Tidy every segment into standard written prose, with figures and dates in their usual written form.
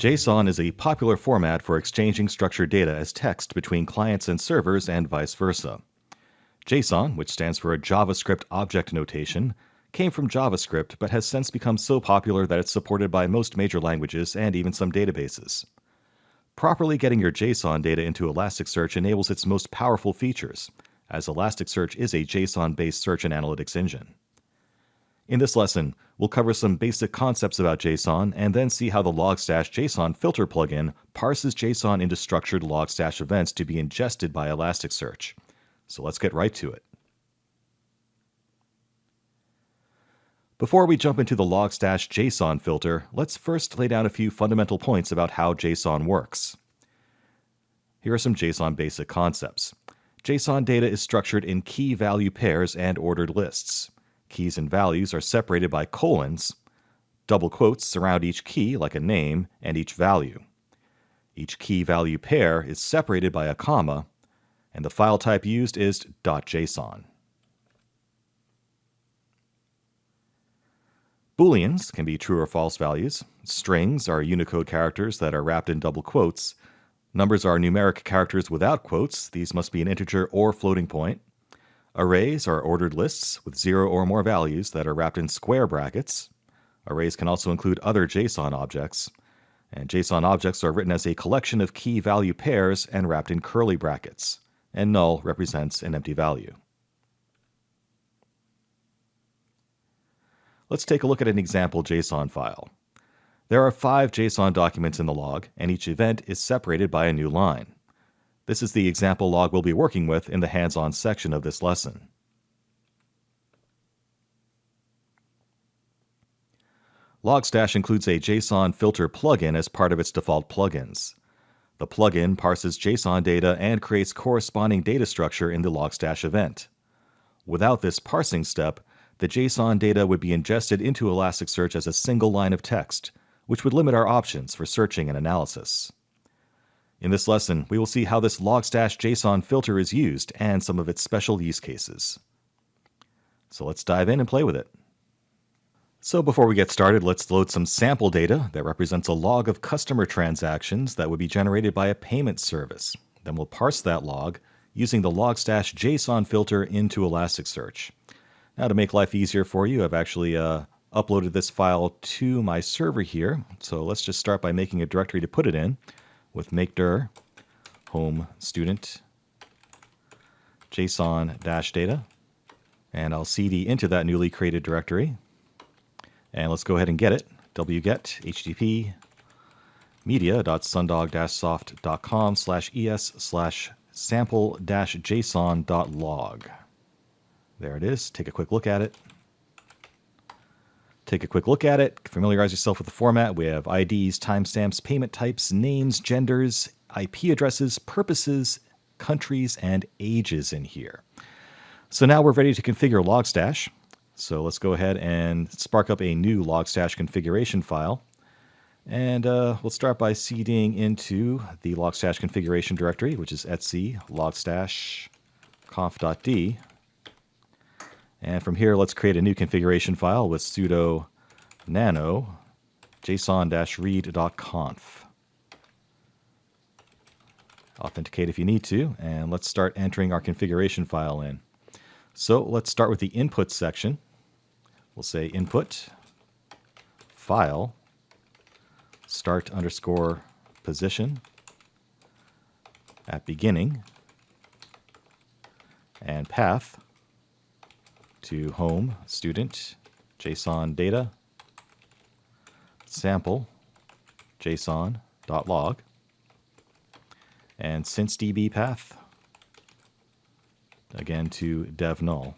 JSON is a popular format for exchanging structured data as text between clients and servers and vice versa. JSON, which stands for a JavaScript object notation, came from JavaScript but has since become so popular that it's supported by most major languages and even some databases. Properly getting your JSON data into Elasticsearch enables its most powerful features, as Elasticsearch is a JSON-based search and analytics engine. In this lesson, we'll cover some basic concepts about JSON and then see how the Logstash JSON filter plugin parses JSON into structured Logstash events to be ingested by Elasticsearch. So let's get right to it. Before we jump into the Logstash JSON filter, let's first lay down a few fundamental points about how JSON works. Here are some JSON basic concepts. JSON data is structured in key value pairs and ordered lists. Keys and values are separated by colons. Double quotes surround each key like a name and each value. Each key-value pair is separated by a comma, and the file type used is .json. Booleans can be true or false values. Strings are Unicode characters that are wrapped in double quotes. Numbers are numeric characters without quotes. These must be an integer or floating point. Arrays are ordered lists with 0 or more values that are wrapped in square brackets. Arrays can also include other JSON objects. And JSON objects are written as a collection of key value pairs and wrapped in curly brackets. And null represents an empty value. Let's take a look at an example JSON file. There are 5 JSON documents in the log, and each event is separated by a new line. This is the example log we'll be working with in the hands-on section of this lesson. Logstash includes a JSON filter plugin as part of its default plugins. The plugin parses JSON data and creates corresponding data structure in the Logstash event. Without this parsing step, the JSON data would be ingested into Elasticsearch as a single line of text, which would limit our options for searching and analysis. In this lesson, we will see how this Logstash JSON filter is used and some of its special use cases. So let's dive in and play with it. So before we get started, let's load some sample data that represents a log of customer transactions that would be generated by a payment service. Then we'll parse that log using the Logstash JSON filter into Elasticsearch. Now, to make life easier for you, I've actually uploaded this file to my server here. So let's just start by making a directory to put it in with make dir home student JSON-data. And I'll cd into that newly created directory. And let's go ahead and get it. wget http media.sundog-soft.com/es/sample-json.log. There it is. Take a quick look at it. Familiarize yourself with the format. We have IDs, timestamps, payment types, names, genders, IP addresses, purposes, countries, and ages in here. So now we're ready to configure Logstash. So let's go ahead and spark up a new Logstash configuration file. And we'll start by cding into the Logstash configuration directory, which is etc logstash conf.d. And from here, let's create a new configuration file with sudo nano json-read.conf. Authenticate if you need to, and let's start entering our configuration file in. So let's start with the input section. We'll say input file start_position at beginning and path to home student JSON data sample json.log and since db path again to dev null.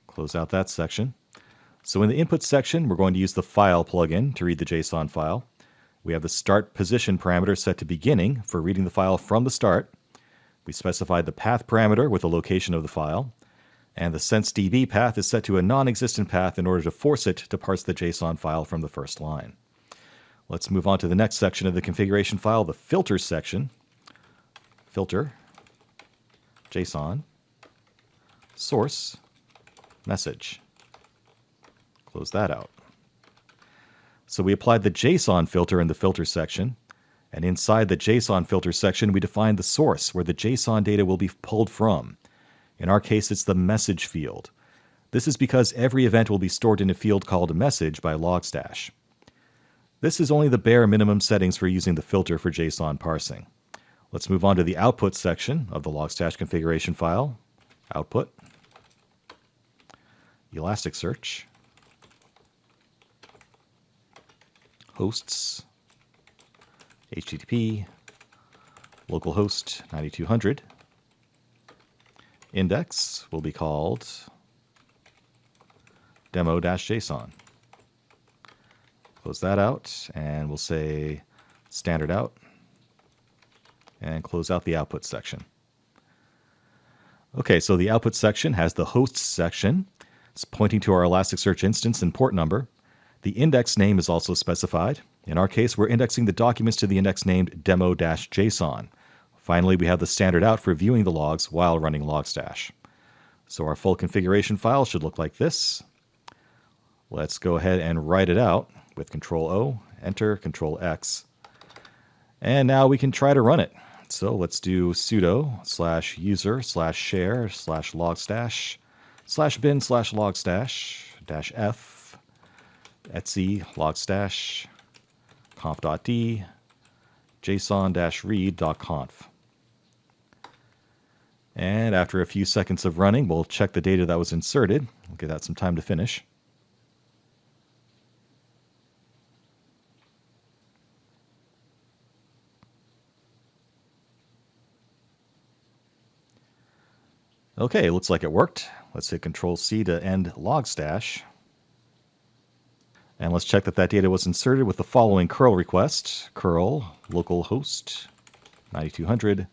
Close out that section. So in the input section, we're going to use the file plugin to read the JSON file. We have the start position parameter set to beginning for reading the file from the start. We specified the path parameter with the location of the file. And the sense_db path is set to a non-existent path in order to force it to parse the JSON file from the first line. Let's move on to the next section of the configuration file, the filter section. Filter, JSON, source, message. Close that out. So we applied the JSON filter in the filter section. And inside the JSON filter section, we defined the source where the JSON data will be pulled from. In our case, it's the message field. This is because every event will be stored in a field called message by Logstash. This is only the bare minimum settings for using the filter for JSON parsing. Let's move on to the output section of the Logstash configuration file. Output, Elasticsearch, hosts, HTTP, localhost 9200. Index will be called demo-json. Close that out, and we'll say standard out, and close out the output section. Okay, so the output section has the hosts section. It's pointing to our Elasticsearch instance and port number. The index name is also specified. In our case, we're indexing the documents to the index named demo-json. Finally, we have the standard out for viewing the logs while running Logstash. So our full configuration file should look like this. Let's go ahead and write it out with Control-O, Enter, Control-X. And now we can try to run it. So let's do sudo /user/share/logstash/bin/logstash-f etc logstash conf.d json-read.conf. And after a few seconds of running, we'll check the data that was inserted. We'll give that some time to finish. Okay, looks like it worked. Let's hit Control-C to end Logstash. And let's check that that data was inserted with the following curl request. Curl localhost 9200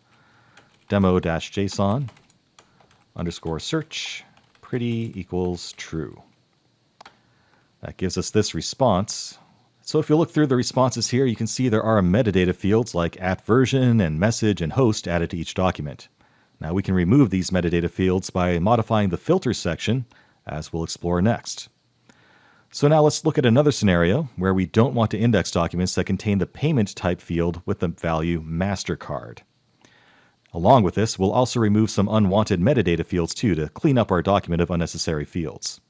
demo-json _search pretty equals true. That gives us this response. So if you look through the responses here, you can see there are metadata fields like @version and message and host added to each document. Now we can remove these metadata fields by modifying the filter section, as we'll explore next. So now let's look at another scenario where we don't want to index documents that contain the payment type field with the value MasterCard. Along with this, we'll also remove some unwanted metadata fields too to clean up our document of unnecessary fields.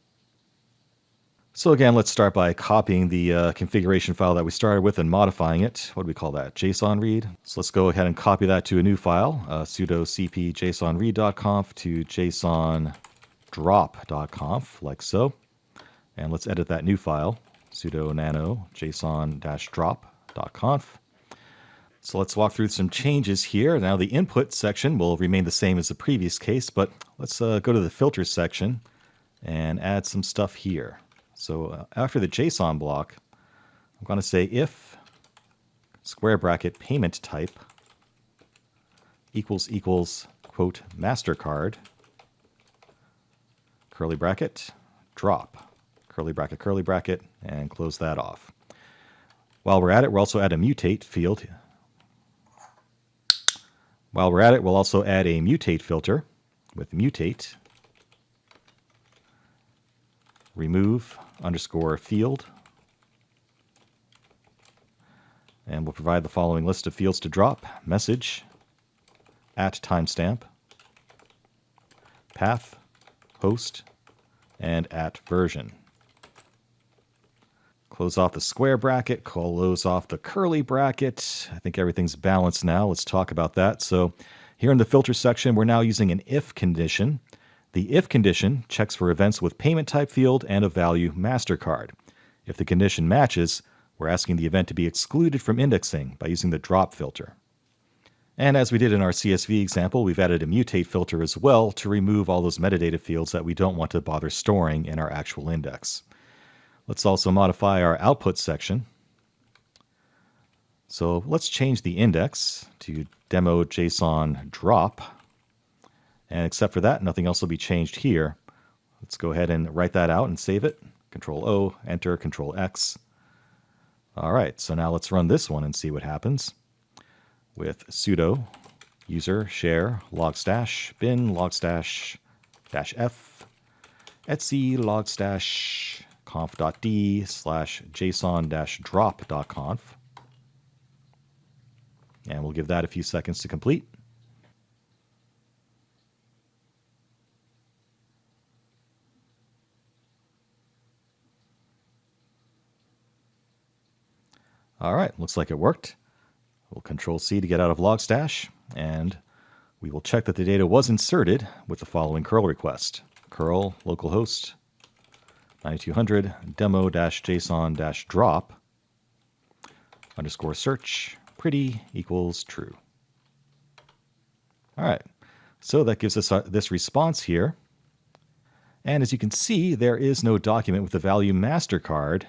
So again, let's start by copying the configuration file that we started with and modifying it. What do we call that? JSON read. So let's go ahead and copy that to a new file. Sudo cp jsonread.conf to jsondrop.conf, like so. And let's edit that new file. Sudo nano json-drop.conf. So let's walk through some changes here. Now the input section will remain the same as the previous case, but let's go to the filter section and add some stuff here. So after the JSON block, I'm going to say if square bracket payment type equals quote MasterCard curly bracket drop curly bracket and close that off. While we're at it, we'll also add a mutate field. While we're at it, we'll also add a mutate filter with mutate remove _field, and we'll provide the following list of fields to drop: message, @timestamp, path, host, and @version. Close off the square bracket, close off the curly bracket. I think everything's balanced now. Let's talk about that. So here in the filter section, we're now using an if condition. The if condition checks for events with payment type field and a value MasterCard. If the condition matches, we're asking the event to be excluded from indexing by using the drop filter. And as we did in our CSV example, we've added a mutate filter as well to remove all those metadata fields that we don't want to bother storing in our actual index. Let's also modify our output section. So let's change the index to demo-json drop. And except for that, nothing else will be changed here. Let's go ahead and write that out and save it. Control-O, Enter, Control-X. All right, so now let's run this one and see what happens. With sudo user share logstash bin logstash -f etc logstash conf.d/json-drop.conf. And we'll give that a few seconds to complete. All right, looks like it worked. We'll Control-C to get out of Logstash, and we will check that the data was inserted with the following curl request. Curl localhost 9200 demo-json-drop _search pretty equals true. All right, so that gives us this response here. And as you can see, there is no document with the value MasterCard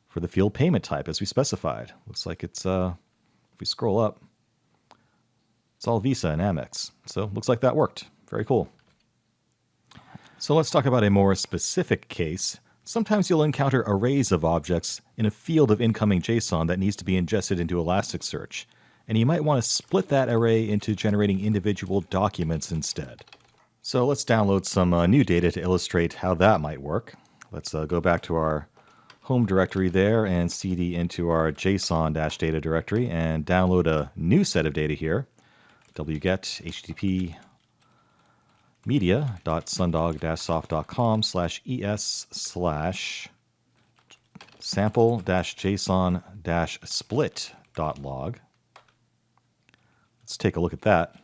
for the field payment type as we specified. Looks like it's, if we scroll up, it's all Visa and Amex. So looks like that worked. Very cool. So let's talk about a more specific case. Sometimes you'll encounter arrays of objects in a field of incoming JSON that needs to be ingested into Elasticsearch. And you might want to split that array into generating individual documents instead. So let's download some new data to illustrate how that might work. Let's go back to our home directory there and cd into our JSON-data directory and download a new set of data here. wget http media.sundog-soft.com/es/sample-json-split.log. Let's take a look at that.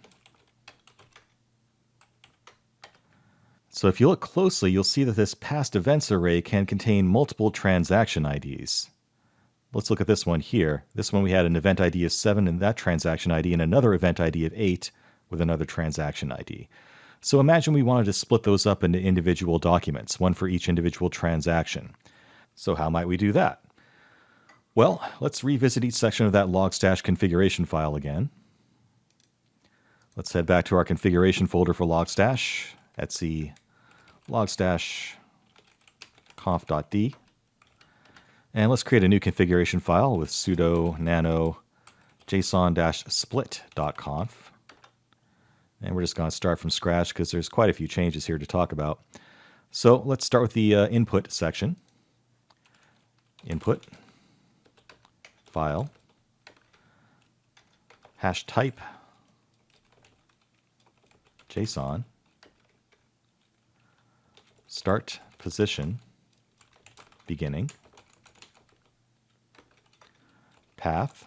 So if you look closely, you'll see that this past events array can contain multiple transaction IDs. Let's look at this one here. This one we had an event ID of 7 and that transaction ID, and another event ID of 8 with another transaction ID. So imagine we wanted to split those up into individual documents, one for each individual transaction. So how might we do that? Well, let's revisit each section of that Logstash configuration file again. Let's head back to our configuration folder for Logstash, etc logstash conf.d. And let's create a new configuration file with sudo nano json-split.conf. And we're just going to start from scratch because there's quite a few changes here to talk about. So let's start with the input section. Input, file, hash type, JSON, start position, beginning, path,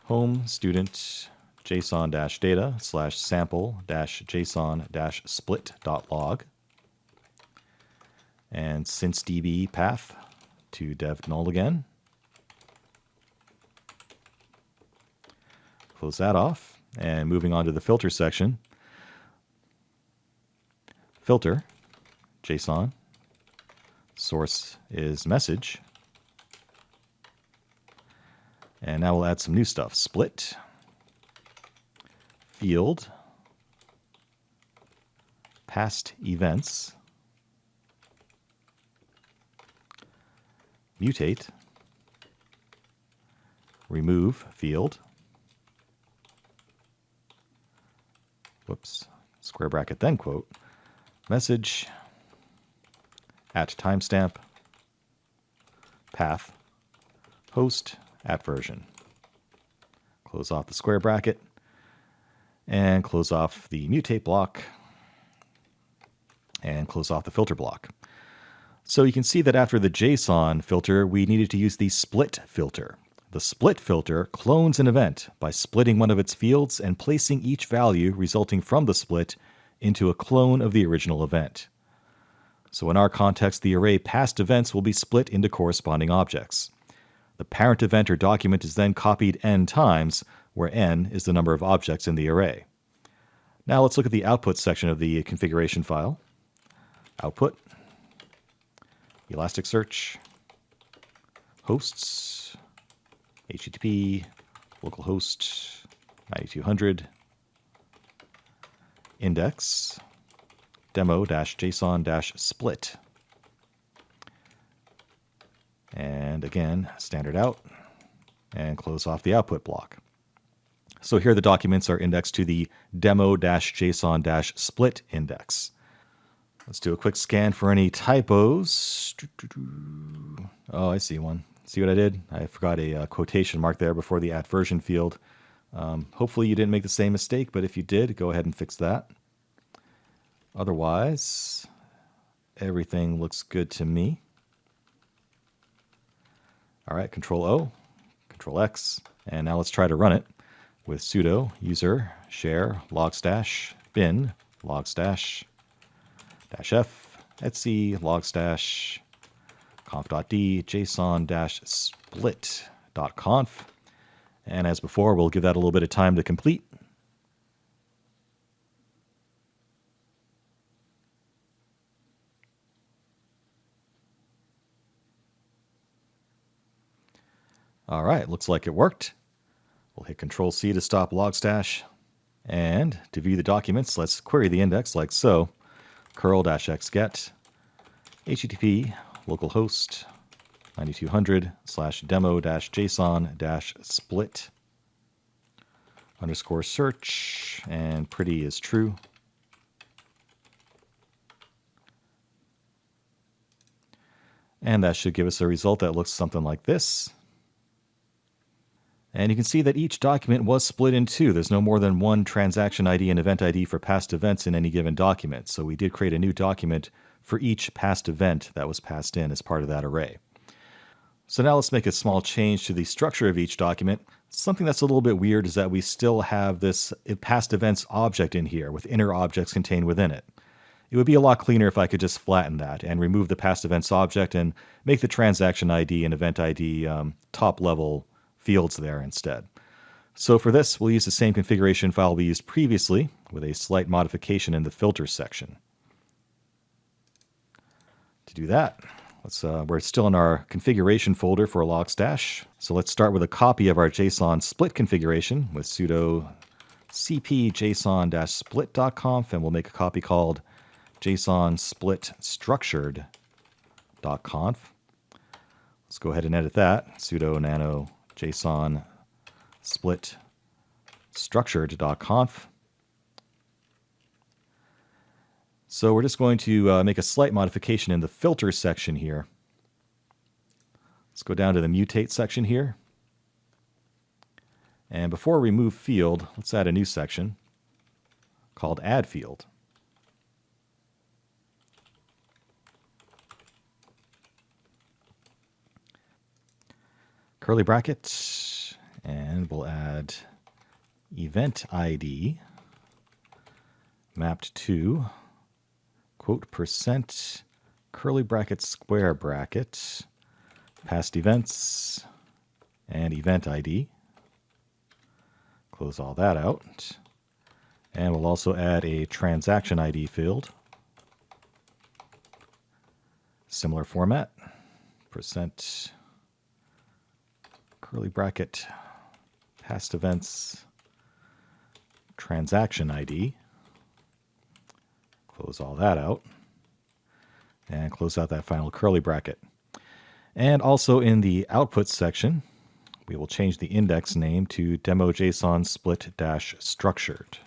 home student JSON-data /sample-json-split.log, and since DB path to dev null again. Close that off, and moving on to the filter section. Filter, JSON, source is message. And now we'll add some new stuff. Split, field, past events, mutate, remove field, whoops, square bracket then quote, message, at timestamp, path, host, at version. Close off the square bracket and close off the mutate block and close off the filter block. So you can see that after the JSON filter, we needed to use the split filter. The split filter clones an event by splitting one of its fields and placing each value resulting from the split into a clone of the original event. So in our context, the array past events will be split into corresponding objects. The parent event or document is then copied n times, where n is the number of objects in the array. Now let's look at the output section of the configuration file. Output, Elasticsearch, hosts, HTTP, localhost 9200, index, demo-json-split. And again, standard out, and close off the output block. So here the documents are indexed to the demo-json-split index. Let's do a quick scan for any typos. Oh, I see one. See what I did? I forgot a quotation mark there before the at version field. Hopefully you didn't make the same mistake, but if you did, go ahead and fix that. Otherwise, everything looks good to me. All right, Control O, Control X, and now let's try to run it with sudo user share logstash bin logstash -f etc logstash conf.d json-split.conf. And as before, we'll give that a little bit of time to complete. All right, looks like it worked. We'll hit Control C to stop Logstash. And to view the documents, let's query the index like so. curl-xget http localhost 9200/demo-json-split _search, and pretty is true. And that should give us a result that looks something like this. And you can see that each document was split in two. There's no more than one transaction ID and event ID for past events in any given document. So we did create a new document for each past event that was passed in as part of that array. So now let's make a small change to the structure of each document. Something that's a little bit weird is that we still have this past events object in here with inner objects contained within it. It would be a lot cleaner if I could just flatten that and remove the past events object and make the transaction ID and event ID top level fields there instead. So for this, we'll use the same configuration file we used previously with a slight modification in the filter section. To do that, we're still in our configuration folder for Logstash. So let's start with a copy of our JSON split configuration with sudo cp json-split.conf, and we'll make a copy called JSON split structured.conf. Let's go ahead and edit that. Sudo nano JSON split structured.conf. So we're just going to make a slight modification in the filter section here. Let's go down to the mutate section here. And before remove field, let's add a new section called add field. Curly brackets, and we'll add event ID mapped to quote percent curly bracket square bracket past events and event ID. Close all that out. And we'll also add a transaction ID field. Similar format, percent curly bracket past events transaction ID. Close all that out. And close out that final curly bracket. And also in the output section, we will change the index name to demo.json split-structured.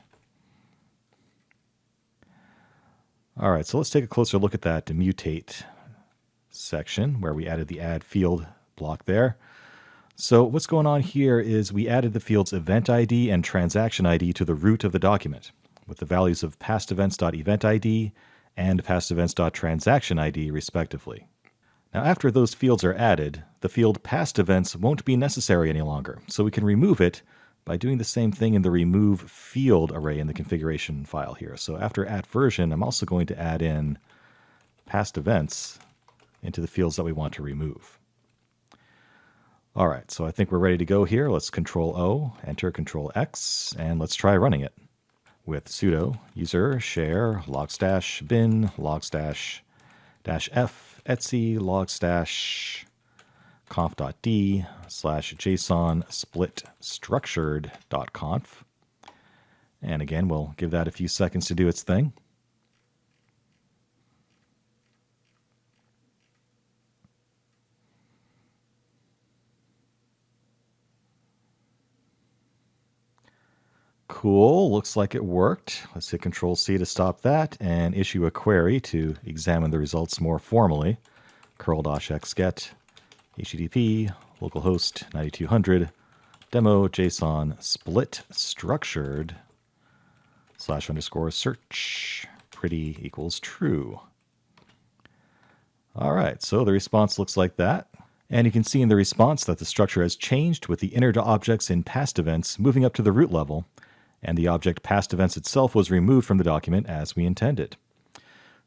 All right, so let's take a closer look at that mutate section where we added the add field block there. So what's going on here is we added the fields event ID and transaction ID to the root of the document with the values of past events.event ID and past events.transaction ID respectively. Now after those fields are added, the field past events won't be necessary any longer, so we can remove it by doing the same thing in the remove field array in the configuration file here. So after at version, I'm also going to add in past events into the fields that we want to remove. All right, so I think we're ready to go here. Let's Control O, enter Control X, and let's try running it with sudo user share logstash bin logstash -f etc logstash conf.d /json split structured.conf. And again, we'll give that a few seconds to do its thing. Cool, looks like it worked. Let's hit Control C to stop that and issue a query to examine the results more formally. curl-xget http localhost 9200 demo JSON split structured /_search pretty equals true. All right, so the response looks like that. And you can see in the response that the structure has changed with the inner objects in past events moving up to the root level, and the object past events itself was removed from the document as we intended.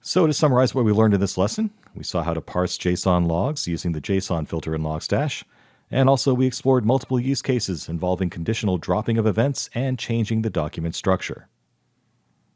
So to summarize what we learned in this lesson, we saw how to parse JSON logs using the JSON filter in Logstash, and also we explored multiple use cases involving conditional dropping of events and changing the document structure.